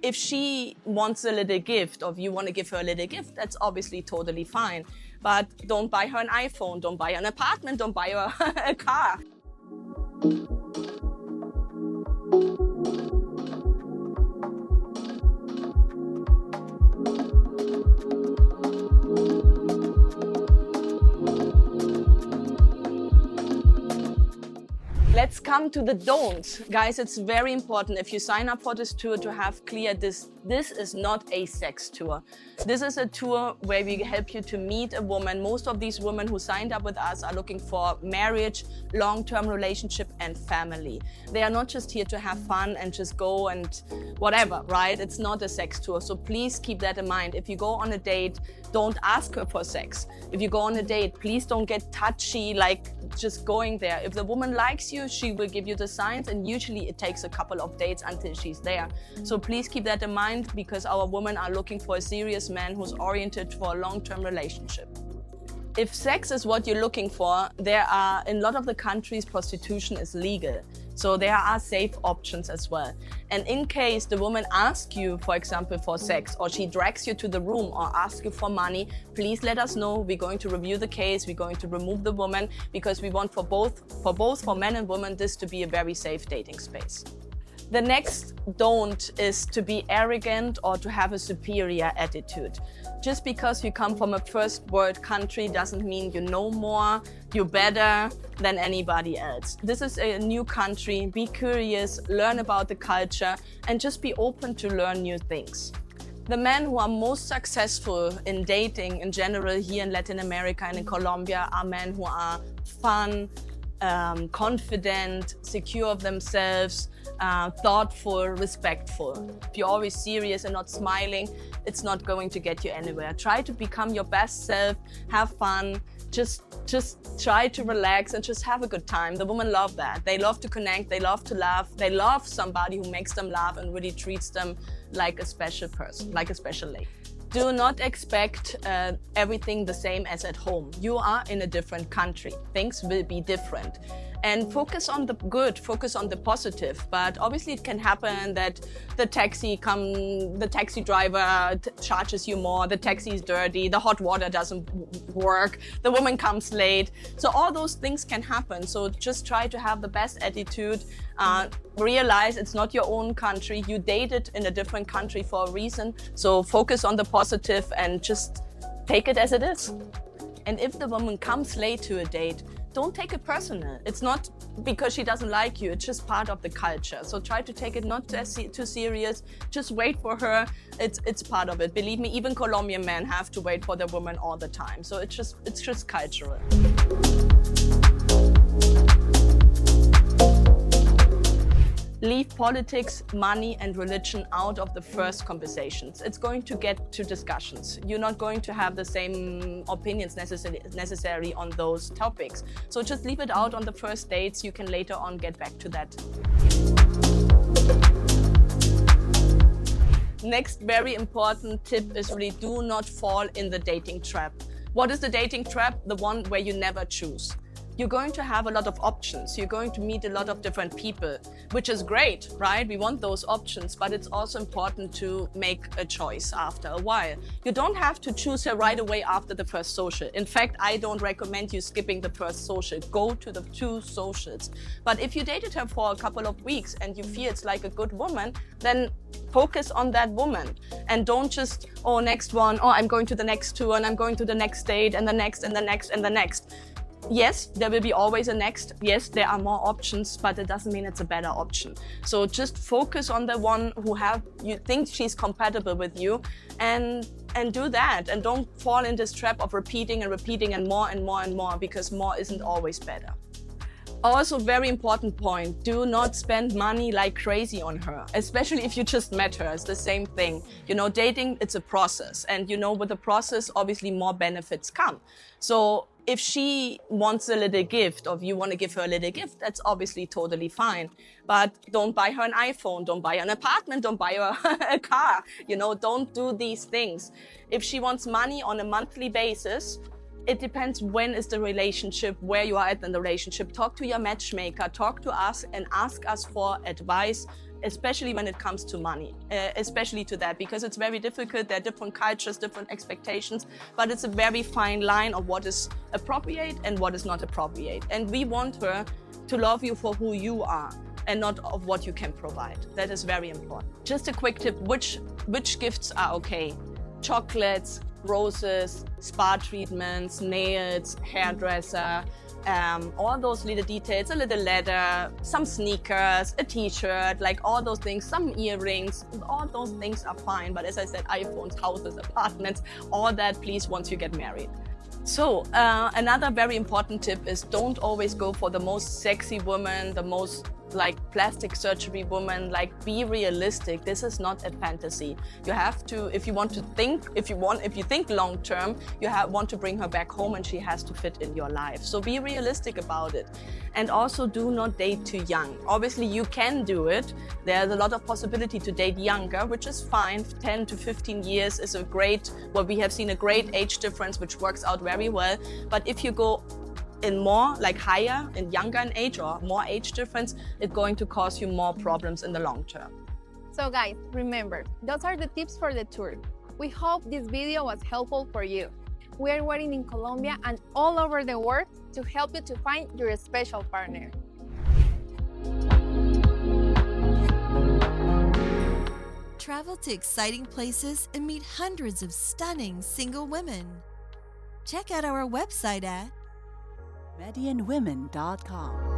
if she wants a little gift or if you want to give her a little gift, that's obviously totally fine. But don't buy her an iPhone, don't buy her an apartment, don't buy her a car. Let's come to the don'ts. Guys, it's very important if you sign up for this tour to have clear this is not a sex tour. This is a tour where we help you to meet a woman. Most of these women who signed up with us are looking for marriage, long-term relationship and family. They are not just here to have fun and just go and whatever, right? It's not a sex tour. So please keep that in mind. If you go on a date, don't ask her for sex. If you go on a date, please don't get touchy, like just going there. If the woman likes you, she will give you the signs, and usually it takes a couple of dates until she's there. So please keep that in mind, because our women are looking for a serious man who's oriented for a long-term relationship. If sex is what you're looking for, there are, in a lot of the countries, prostitution is legal. So there are safe options as well. And in case the woman asks you, for example, for sex, or she drags you to the room or asks you for money, please let us know. We're going to review the case. We're going to remove the woman, because we want for men and women, this to be a very safe dating space. The next don't is to be arrogant or to have a superior attitude. Just because you come from a first world country doesn't mean you know more, you're better than anybody else. This is a new country. Be curious, learn about the culture, and just be open to learn new things. The men who are most successful in dating in general here in Latin America and in Colombia are men who are fun, confident, secure of themselves, thoughtful, respectful. If you're always serious and not smiling, it's not going to get you anywhere. Try to become your best self, have fun, just try to relax and just have a good time. The women love that. They love to connect, they love to laugh, they love somebody who makes them laugh and really treats them like a special person, like a special lady. Do not expect everything the same as at home. You are in a different country. Things will be different. And focus on the good, focus on the positive. But obviously it can happen that the taxi driver charges you more, the taxi is dirty, the hot water doesn't work, the woman comes late. So all those things can happen. So just try to have the best attitude. Realize it's not your own country. You dated in a different country for a reason. So focus on the positive and just take it as it is. And if the woman comes late to a date, don't take it personal. It's not because she doesn't like you, it's just part of the culture. So try to take it not too serious, just wait for her, it's part of it. Believe me, even Colombian men have to wait for their woman all the time. So it's just cultural. Leave politics, money and religion out of the first conversations. It's going to get to discussions. You're not going to have the same opinions necessary on those topics. So just leave it out on the first dates. You can later on get back to that. Next very important tip is really do not fall in the dating trap. What is the dating trap? The one where you never choose. You're going to have a lot of options. You're going to meet a lot of different people, which is great, right? We want those options, but it's also important to make a choice after a while. You don't have to choose her right away after the first social. In fact, I don't recommend you skipping the first social. Go to the 2 socials. But if you dated her for a couple of weeks and you feel it's like a good woman, then focus on that woman. And don't just, oh, next one, oh, I'm going to the next 2 and I'm going to the next date and the next and the next and the next. Yes, there will be always a next. Yes, there are more options, but it doesn't mean it's a better option. So just focus on the one who you think she's compatible with you and do that. And don't fall in this trap of repeating and more and more and more, because more isn't always better. Also, very important point, do not spend money like crazy on her, especially if you just met her. It's the same thing. You know, dating, it's a process. And you know, with the process, obviously more benefits come. So if she wants a little gift, or if you want to give her a little gift, that's obviously totally fine. But don't buy her an iPhone, don't buy her an apartment, don't buy her a car. You know, don't do these things. If she wants money on a monthly basis, it depends when is the relationship, where you are at in the relationship. Talk to your matchmaker, talk to us and ask us for advice especially when it comes to money, especially to that, because it's very difficult. There are different cultures, different expectations, but it's a very fine line of what is appropriate and what is not appropriate. And we want her to love you for who you are and not of what you can provide. That is very important. Just a quick tip, which gifts are okay? Chocolates, roses, spa treatments, nails, hairdresser, all those little details, a little letter, some sneakers, a t-shirt, like all those things, some earrings, all those things are fine. But as I said, iPhones, houses, apartments, all that, please, once you get married. So another very important tip is don't always go for the most sexy woman, the most like plastic surgery woman. Like, be realistic. This is not a fantasy. You have to, if you think long term, you want to bring her back home, and she has to fit in your life. So be realistic about it. And also, do not date too young. Obviously you can do it. There's a lot of possibility to date younger, which is fine. 10 to 15 years is a great, well, we have seen a great age difference, which works out very well. But if you go in more like higher and younger in age or more age difference, it's going to cause you more problems in the long term. So guys, remember, those are the tips for the tour. We hope this video was helpful for you. We are waiting in Colombia and all over the world to help you to find your special partner. Travel to exciting places and meet hundreds of stunning single women. Check out our website at MedellInWomen.com.